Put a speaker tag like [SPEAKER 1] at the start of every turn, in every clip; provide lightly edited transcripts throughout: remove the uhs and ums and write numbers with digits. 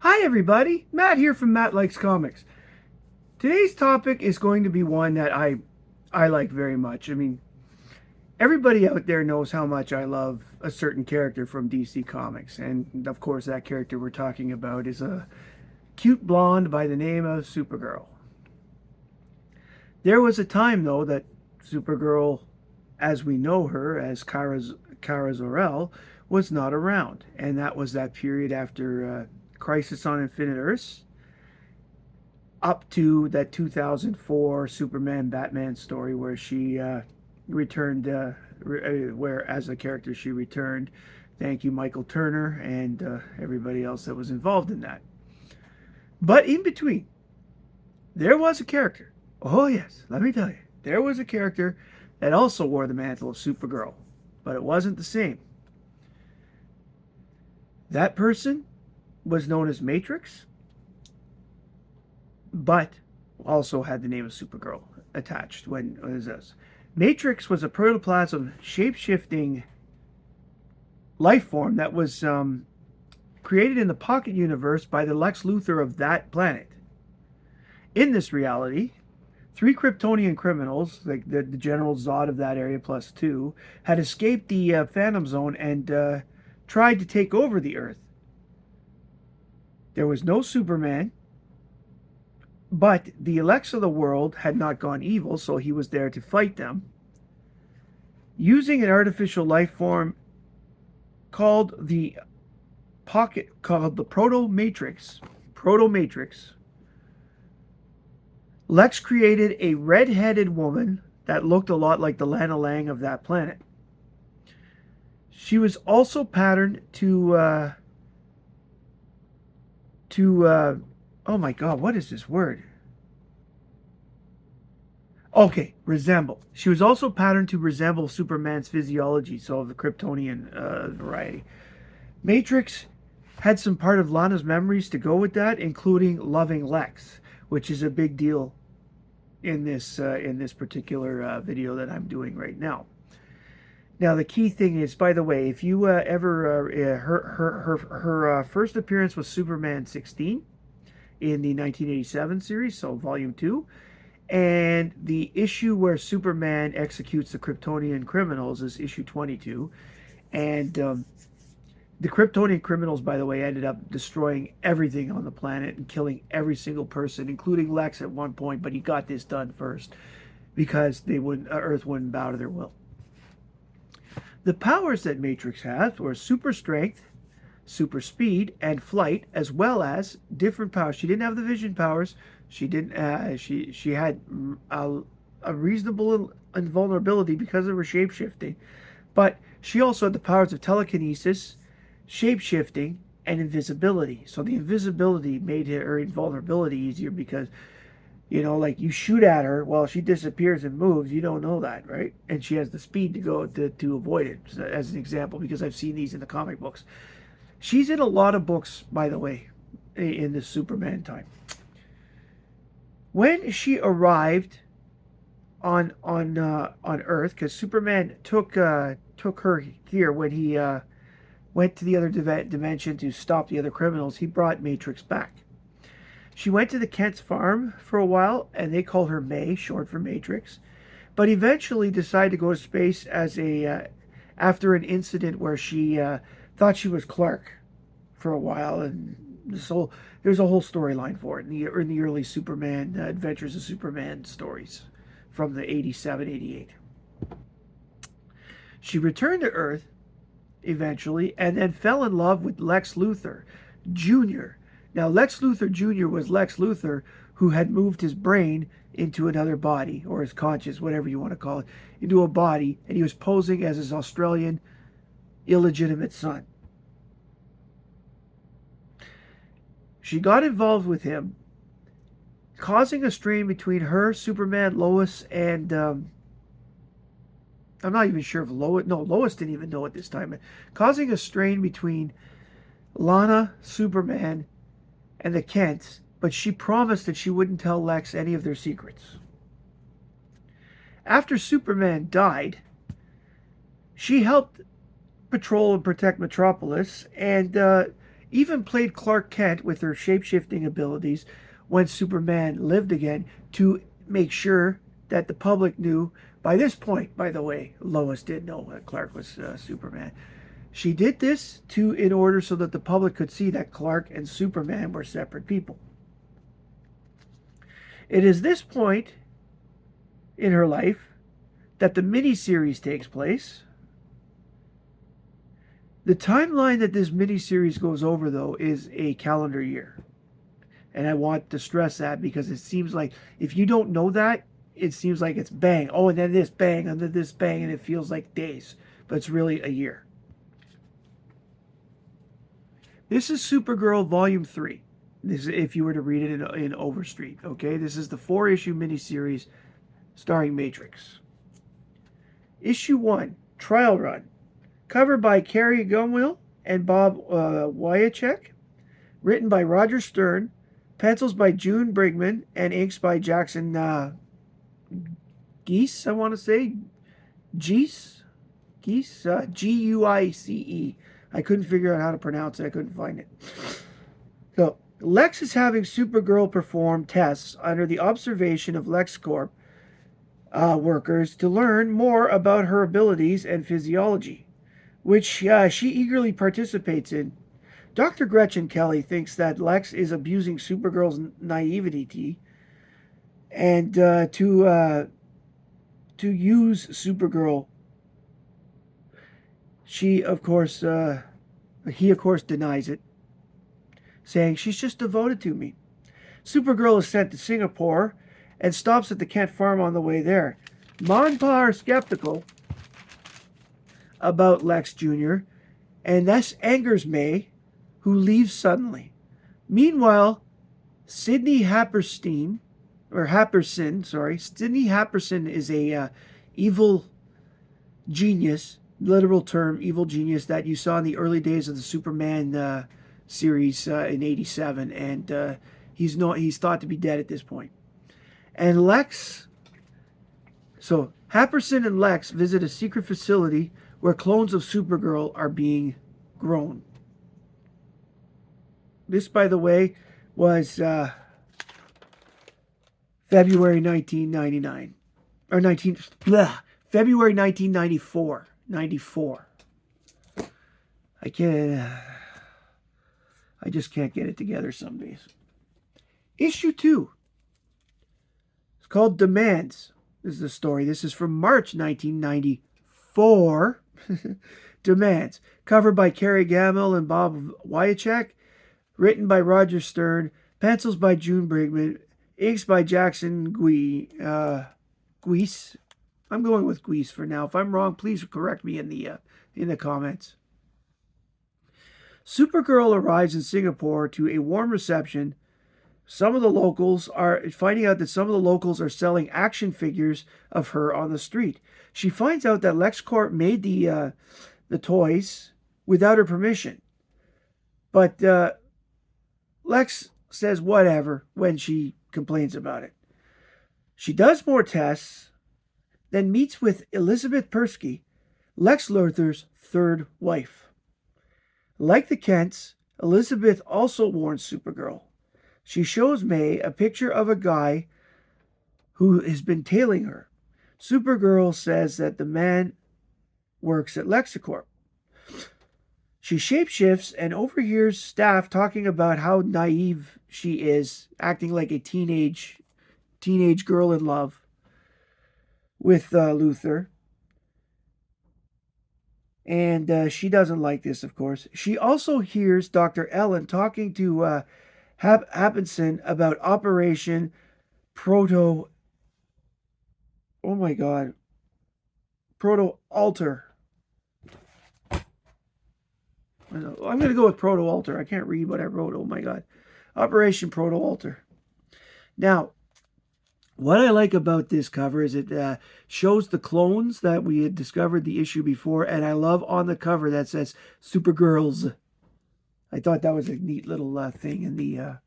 [SPEAKER 1] Hi everybody, Matt here from Matt Likes Comics. Today's topic is going to be one that I like very much. I mean, everybody out there knows how much I love a certain character from DC Comics, and of course that character we're talking about is a cute blonde by the name of Supergirl. There was a time though that Supergirl, as we know her as Kara Zor-El, was not around, and that was that period after Crisis on Infinite Earths up to that 2004 Superman Batman story where she returned, where as a character she returned. Thank you, Michael Turner, and everybody else that was involved in that. But in between, there was a character. Oh, yes, let me tell you. There was a character that also wore the mantle of Supergirl, but it wasn't the same. That person was known as Matrix, but also had the name of Supergirl attached when it was this. Matrix was a protoplasm shape-shifting life form that was created in the Pocket Universe by the Lex Luthor of that planet. In this reality, three Kryptonian criminals, like the General Zod of that area plus two, had escaped the Phantom Zone and tried to take over the Earth. There was no Superman, but the Alexa of the world had not gone evil, so he was there to fight them. Using an artificial life form called the Protomatrix. Lex created a red-headed woman that looked a lot like the Lana Lang of that planet. She was also patterned to oh my god, what is this word? Okay, resemble. She was also patterned to resemble Superman's physiology, so of the Kryptonian variety. Matrix had some part of Lana's memories to go with that, including loving Lex, which is a big deal in this particular video that I'm doing right now. Now, the key thing is, by the way, if you ever her first appearance was Superman 16 in the 1987 series, so Volume 2. And the issue where Superman executes the Kryptonian criminals is issue 22. And the Kryptonian criminals, by the way, ended up destroying everything on the planet and killing every single person, including Lex at one point. But he got this done first because Earth wouldn't bow to their will. The powers that Matrix has were super strength, super speed, and flight, as well as different powers. She didn't have the vision powers. She didn't. She had a reasonable invulnerability because of her shape shifting, but she also had the powers of telekinesis, shape shifting, and invisibility. So the invisibility made her invulnerability easier because, like you shoot at her while she disappears and moves. You don't know that, right? And she has the speed to go to avoid it, as an example, because I've seen these in the comic books. She's in a lot of books, by the way, in the Superman time. When she arrived on Earth, because Superman took her here when he went to the other dimension to stop the other criminals, he brought Matrix back. She went to the Kent's farm for a while, and they called her May, short for Matrix, but eventually decided to go to space as after an incident where she thought she was Clark for a while, and so there's a whole storyline for it in the early Superman Adventures of Superman stories from the 87, 88. She returned to Earth eventually and then fell in love with Lex Luthor Jr. Now, Lex Luthor Jr. was Lex Luthor who had moved his brain into another body, or his conscious, whatever you want to call it, into a body, and he was posing as his Australian illegitimate son. She got involved with him, causing a strain between her, Superman, Lois, and I'm not even sure if Lois. No, Lois didn't even know at this time. Causing a strain between Lana, Superman, and the Kents, but she promised that she wouldn't tell Lex any of their secrets. After Superman died, she helped patrol and protect Metropolis, and even played Clark Kent with her shape-shifting abilities when Superman lived again to make sure that the public knew. By this point, by the way, Lois did know that Clark was Superman. She did this in order so that the public could see that Clark and Superman were separate people. It is this point in her life that the miniseries takes place. The timeline that this miniseries goes over, though, is a calendar year. And I want to stress that because it seems like if you don't know that, it seems like it's bang. Oh, and then this bang, and then this bang, and it feels like days. But it's really a year. This is Supergirl Volume 3. This is if you were to read it in Overstreet. Okay, this is the 4-issue miniseries starring Matrix. Issue 1, Trial Run. Cover by Carrie Gumwill and Bob Wyacek. Written by Roger Stern. Pencils by June Brigman and inks by Jackson Geese, I want to say. Geese? Guice. I couldn't figure out how to pronounce it. I couldn't find it. So, Lex is having Supergirl perform tests under the observation of LexCorp workers to learn more about her abilities and physiology, which she eagerly participates in. Dr. Gretchen Kelly thinks that Lex is abusing Supergirl's naivety and to use Supergirl. He of course denies it, saying she's just devoted to me. Supergirl is sent to Singapore and stops at the Kent farm on the way there. Mom and Pa are skeptical about Lex Jr., and this angers May, who leaves suddenly. Meanwhile, Sydney Happerson is a evil genius, literal term, evil genius that you saw in the early days of the Superman series in '87, and he's thought to be dead at this point. And Happerson and Lex visit a secret facility where clones of Supergirl are being grown. This, by the way, was February 1999. February 1994. 94. I just can't get it together some days. Issue 2. It's called Demands. This is the story. This is from March 1994. Demands. Covered by Carrie Gamble and Bob Wyacek. Written by Roger Stern. Pencils by June Brigman. Inks by Jackson Geese. I'm going with Geese for now. If I'm wrong, please correct me in the comments. Supergirl arrives in Singapore to a warm reception. Some of the locals are finding out that some of the locals are selling action figures of her on the street. She finds out that LexCorp made the toys without her permission. But Lex says whatever when she complains about it. She does more tests, then meets with Elizabeth Persky, Lex Luthor's third wife. Like the Kents, Elizabeth also warns Supergirl. She shows May a picture of a guy who has been tailing her. Supergirl says that the man works at LexCorp. She shapeshifts and overhears staff talking about how naive she is, acting like a teenage girl in love with Luthor. And she doesn't like this, of course. She also hears Dr. Ellen talking to Happenson about Operation Protomatter. I'm going to go with Proto-Alter. I can't read what I wrote. Oh my God. Operation Proto-Alter. Now, what I like about this cover is it shows the clones that we had discovered the issue before, and I love on the cover that says Supergirls. I thought that was a neat little thing in the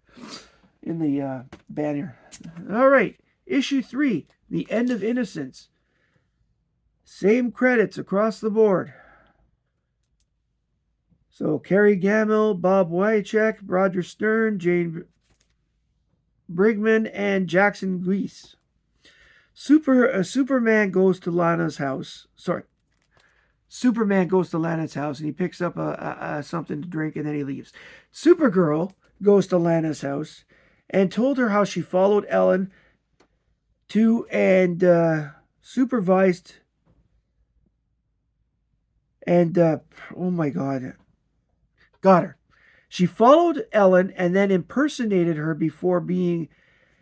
[SPEAKER 1] banner. All right, issue 3, The End of Innocence. Same credits across the board. So Cary Gamble, Bob Wycheck, Roger Stern, Jane Brigman, and Jackson Grease. Superman goes to Lana's house. Sorry, Superman goes to Lana's house and he picks up something to drink and then he leaves. Supergirl goes to Lana's house and told her how she followed Ellen to and supervised and oh my god, got her. She followed Ellen and then impersonated her before being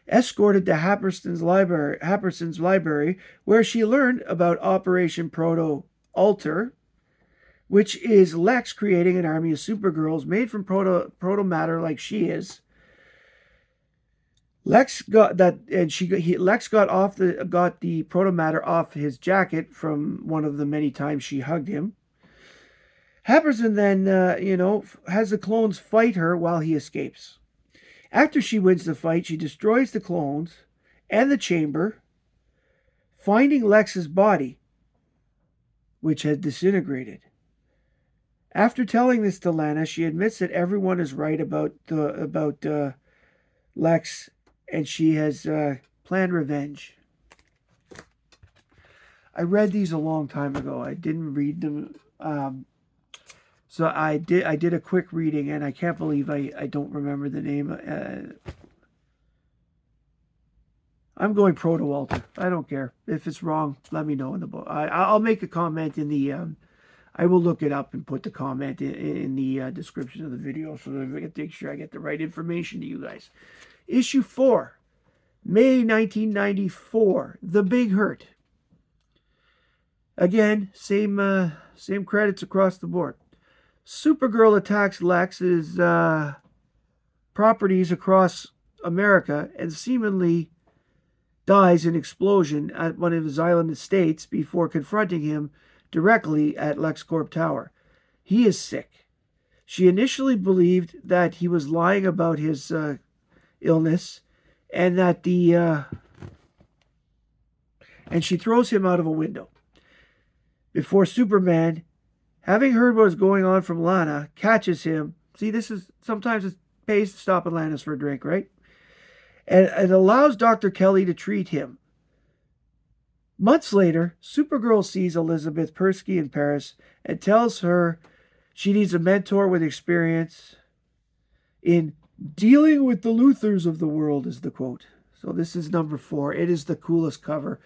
[SPEAKER 1] escorted to Happerson's library, where she learned about Operation Protomatter, which is Lex creating an army of Supergirls made from protomatter like she is. Lex got that, and Lex got the protomatter off his jacket from one of the many times she hugged him. Happerson then, has the clones fight her while he escapes. After she wins the fight, she destroys the clones and the chamber, finding Lex's body, which had disintegrated. After telling this to Lana, she admits that everyone is right about Lex, and she has planned revenge. I read these a long time ago. I didn't read them. So I did a quick reading, and I can't believe I don't remember the name. I'm going Protomatter. I don't care. If it's wrong, let me know in the book. I'll make a comment in the... I will look it up and put the comment in the description of the video so that I can make sure I get the right information to you guys. Issue 4, May 1994, The Big Hurt. Again, same credits across the board. Supergirl attacks Lex's properties across America and seemingly dies in explosion at one of his island estates before confronting him directly at LexCorp Tower. He is sick. She initially believed that he was lying about his illness and that and she throws him out of a window. Before Superman, having heard what was going on from Lana, catches him. See, this is sometimes it pays to stop at Lana's for a drink, right? And it allows Dr. Kelly to treat him. Months later, Supergirl sees Elizabeth Persky in Paris and tells her she needs a mentor with experience in dealing with the Luthers of the world, is the quote. So this is number 4. It is the coolest cover.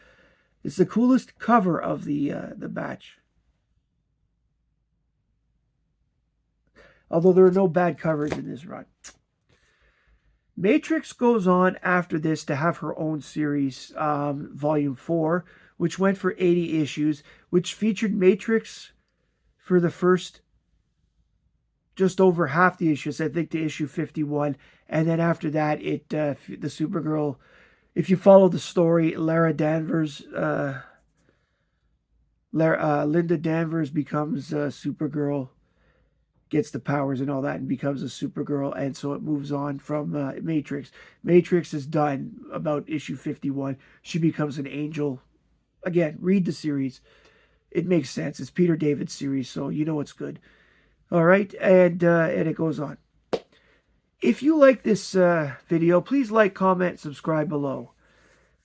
[SPEAKER 1] It's the coolest cover of the batch. Although there are no bad covers in this run. Matrix goes on after this to have her own series, Volume 4, which went for 80 issues, which featured Matrix for the first just over half the issues, I think to issue 51. And then after that, the Supergirl, if you follow the story, Linda Danvers becomes Supergirl, gets the powers and all that and becomes a Supergirl, and so it moves on from Matrix. Matrix is done about issue 51. She becomes an angel. Again, read the series. It makes sense. It's Peter David's series, so you know it's good. All right, and it goes on. If you like this video, please like, comment, subscribe below.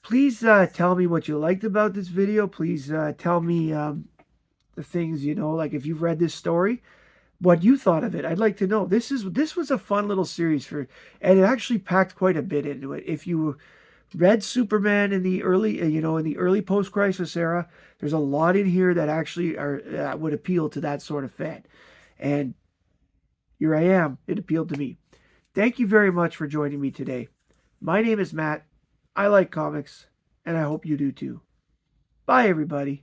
[SPEAKER 1] Please tell me what you liked about this video. Please tell me the things, like if you've read this story, what you thought of it. I'd like to know. This was a fun little series and it actually packed quite a bit into it. If you read Superman in the early post-crisis era, there's a lot in here that actually would appeal to that sort of fan. And here I am. It appealed to me. Thank you very much for joining me today. My name is Matt. I like comics, and I hope you do too. Bye, everybody.